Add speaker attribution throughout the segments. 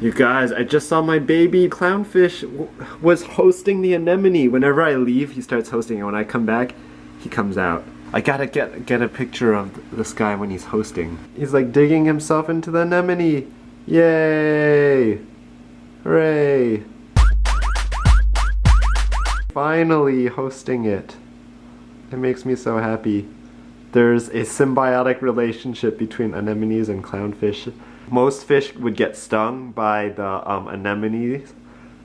Speaker 1: You guys, I just saw my baby clownfish was hosting the anemone. Whenever I leave, he starts hosting, and when I come back, he comes out. I gotta get a picture of this guy when he's hosting. He's like digging himself into the anemone. Yay! Hooray! Finally hosting it. It makes me so happy. There's a symbiotic relationship between anemones and clownfish. Most fish would get stung by the anemones,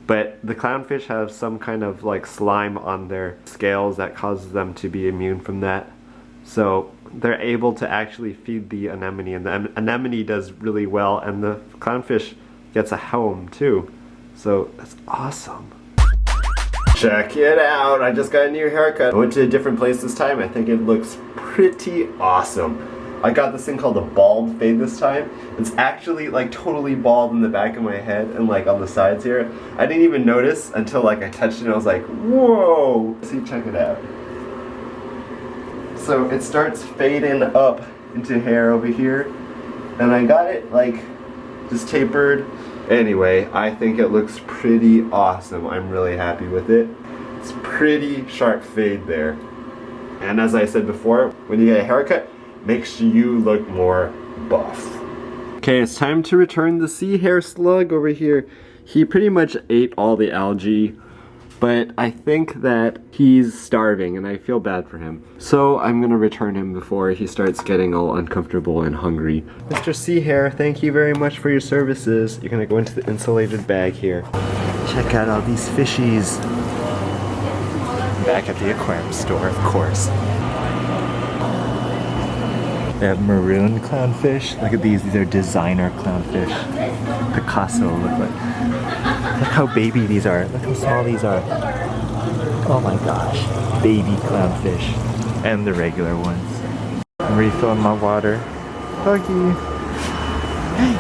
Speaker 1: but the clownfish have some kind of like slime on their scales that causes them to be immune from that. So they're able to actually feed the anemone, and the anemone does really well, and the clownfish gets a home too. So that's awesome. Check it out, I just got a new haircut. I went to a different place this time. I think it looks pretty awesome. I got this thing called a bald fade this time. It's actually like totally bald in the back of my head and like on the sides here. I didn't even notice until like I touched it and I was like, whoa! See, check it out. So it starts fading up into hair over here. And I got it like just tapered. Anyway, I think it looks pretty awesome. I'm really happy with it. It's pretty sharp fade there. And as I said before, when you get a haircut, makes you look more buff. Okay, it's time to return the Sea Hare Slug over here. He pretty much ate all the algae, but I think that he's starving and I feel bad for him. So I'm gonna return him before he starts getting all uncomfortable and hungry. Mr. Sea Hare, thank you very much for your services. You're gonna go into the insulated bag here. Check out all these fishies. Back at the aquarium store, of course. They have maroon clownfish. Look at these are designer clownfish. Picasso, look how baby these are. Look how small these are. Oh my gosh, baby clownfish. And the regular ones. I'm refilling my water. Buggy. Hey.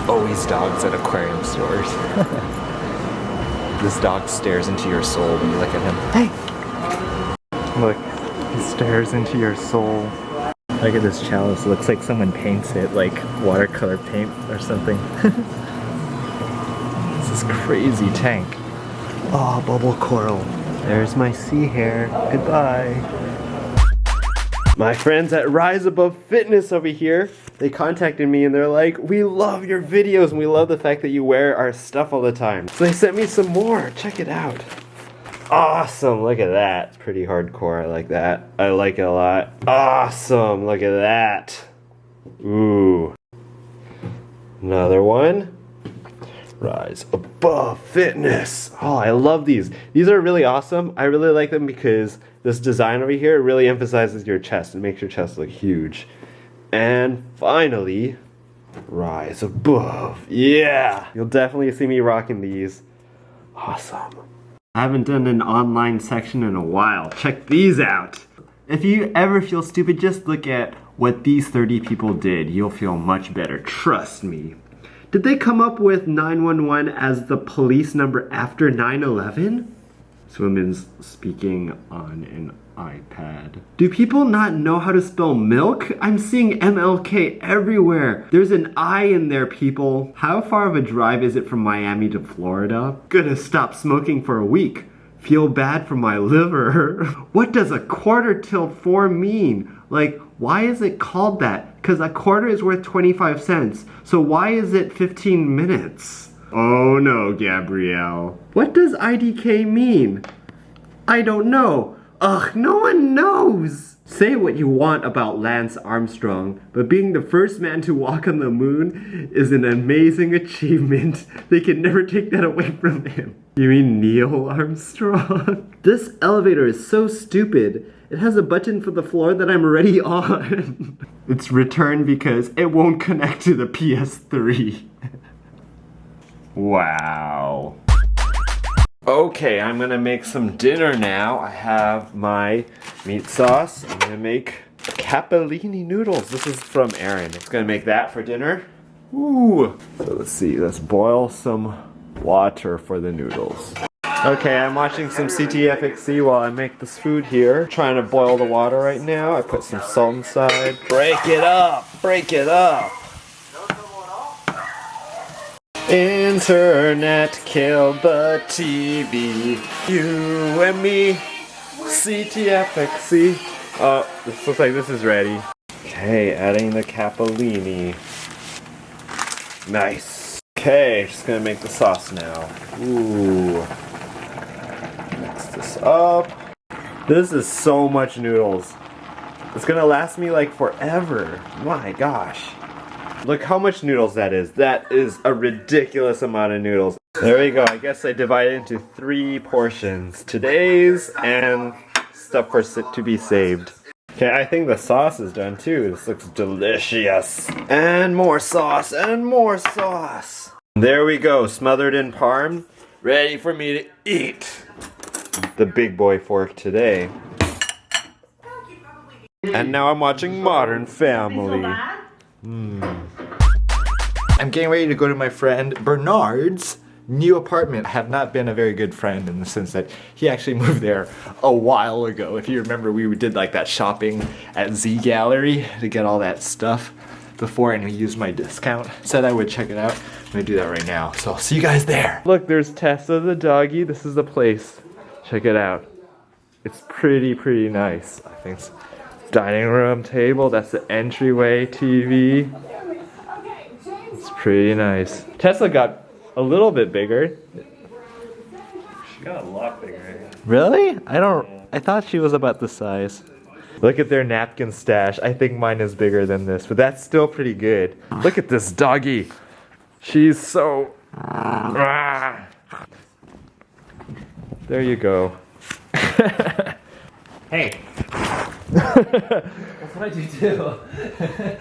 Speaker 1: Always dogs at aquarium stores. This dog stares into your soul when you look at him. Hey! Look. He stares into your soul. Look at this chalice. It looks like someone paints it like watercolor paint or something. This is crazy tank. Oh, bubble coral. There's my sea hare. Goodbye. My friends at Rise Above Fitness over here, they contacted me and they're like, we love your videos and we love the fact that you wear our stuff all the time. So they sent me some more. Check it out. Awesome, look at that. It's pretty hardcore, I like that. I like it a lot. Awesome, look at that. Ooh. Another one. Rise Above Fitness. Oh, I love these. These are really awesome. I really like them because this design over here really emphasizes your chest. It makes your chest look huge. And finally, Rise Above. Yeah! You'll definitely see me rocking these. Awesome. I haven't done an online section in a while. Check these out. If you ever feel stupid, just look at what these 30 people did. You'll feel much better, trust me. Did they come up with 911 as the police number after 9/11? This woman's speaking on an iPad. Do people not know how to spell milk? I'm seeing MLK everywhere. There's an I in there, people. How far of a drive is it from Miami to Florida? Gonna stop smoking for a week. Feel bad for my liver. What does a quarter till 4 mean? Like, why is it called that? Because a quarter is worth 25 cents. So why is it 15 minutes? Oh no, Gabrielle. What does IDK mean? I don't know. Ugh, no one knows! Say what you want about Lance Armstrong, but being the first man to walk on the moon is an amazing achievement. They can never take that away from him. You mean Neil Armstrong? This elevator is so stupid. It has a button for the floor that I'm already on. It's returned because it won't connect to the PS3. Wow. Okay, I'm gonna make some dinner now. I have my meat sauce. I'm gonna make Capellini noodles. This is from Aaron. It's gonna make that for dinner. Ooh. So let's see, let's boil some water for the noodles. Okay, I'm watching some CTFxC while I make this food here. Trying to boil the water right now. I put some salt inside. Break it up! Break it up! Internet killed the TV. You and me. CTFxC. Oh, this looks like this is ready. Okay, adding the Capellini. Nice. Okay, just gonna make the sauce now. Ooh. Mix this up. This is so much noodles. It's gonna last me like forever. My gosh. Look how much noodles that is. That is a ridiculous amount of noodles. There we go. I guess I divided into 3 portions. Today's and stuff for to be saved. Okay, I think the sauce is done too. This looks delicious. And more sauce and more sauce. There we go. Smothered in parm. Ready for me to eat. The big boy fork today. And now I'm watching Modern Family.
Speaker 2: I'm getting ready to go to my friend Bernard's new apartment. I have not been a very good friend in the sense that he actually moved there a while ago. If you remember, we did like that shopping at Z Gallery to get all that stuff before, and he used my discount. Said I would check it out. I'm gonna do that right now. So I'll see you guys there.
Speaker 1: Look, there's Tessa the doggy. This is the place. Check it out. It's pretty nice. I think it's dining room table. That's the entryway TV. It's pretty nice. Tessa got a little bit bigger. She got a lot bigger. Really? I thought she was about this size. Look at their napkin stash. I think mine is bigger than this, but that's still pretty good. Look at this doggy. She's so... There you go.
Speaker 3: Hey. That's what you do.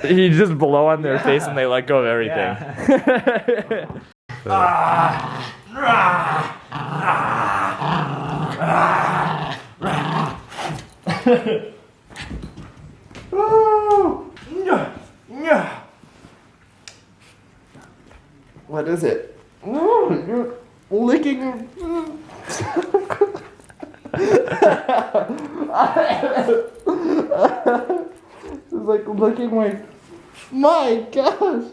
Speaker 1: You just blow on their face and they let go of everything. What is it? You're licking. It's like licking my gosh.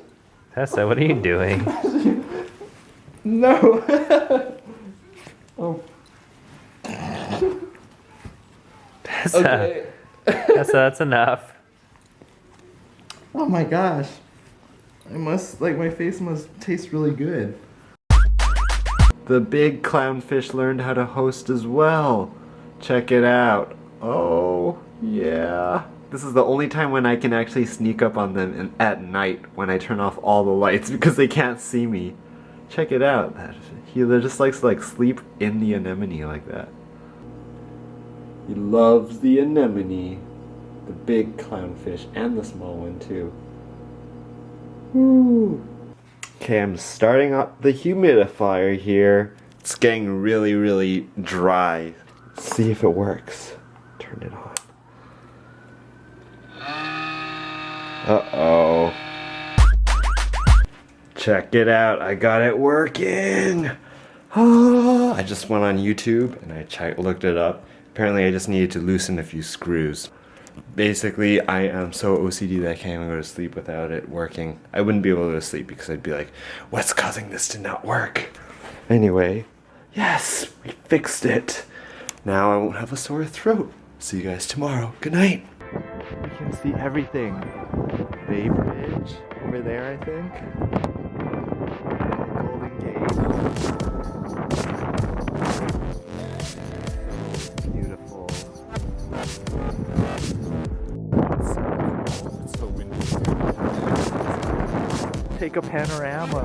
Speaker 3: Tessa, what are you doing?
Speaker 1: No. Oh.
Speaker 3: Tessa,
Speaker 1: Okay.
Speaker 3: Tessa, that's enough.
Speaker 1: Oh my gosh. My face must taste really good. The big clownfish learned how to host as well. Check it out. Oh, yeah. This is the only time when I can actually sneak up on them at night when I turn off all the lights because they can't see me. Check it out. He just likes to sleep in the anemone like that. He loves the anemone. The big clownfish and the small one too. Woo. Okay, I'm starting up the humidifier here. It's getting really dry. Let's see if it works. Turn it on. Uh-oh. Check it out. I got it working. Oh, I just went on YouTube and I looked it up. Apparently I just needed to loosen a few screws. Basically, I am so OCD that I can't even go to sleep without it working. I wouldn't be able to go to sleep because I'd be like, what's causing this to not work? Anyway, yes, we fixed it. Now I won't have a sore throat. See you guys tomorrow. Good night. You can see everything. Bay Bridge over there, I think. And Golden Gate. Beautiful. It's so windy. Take a panorama.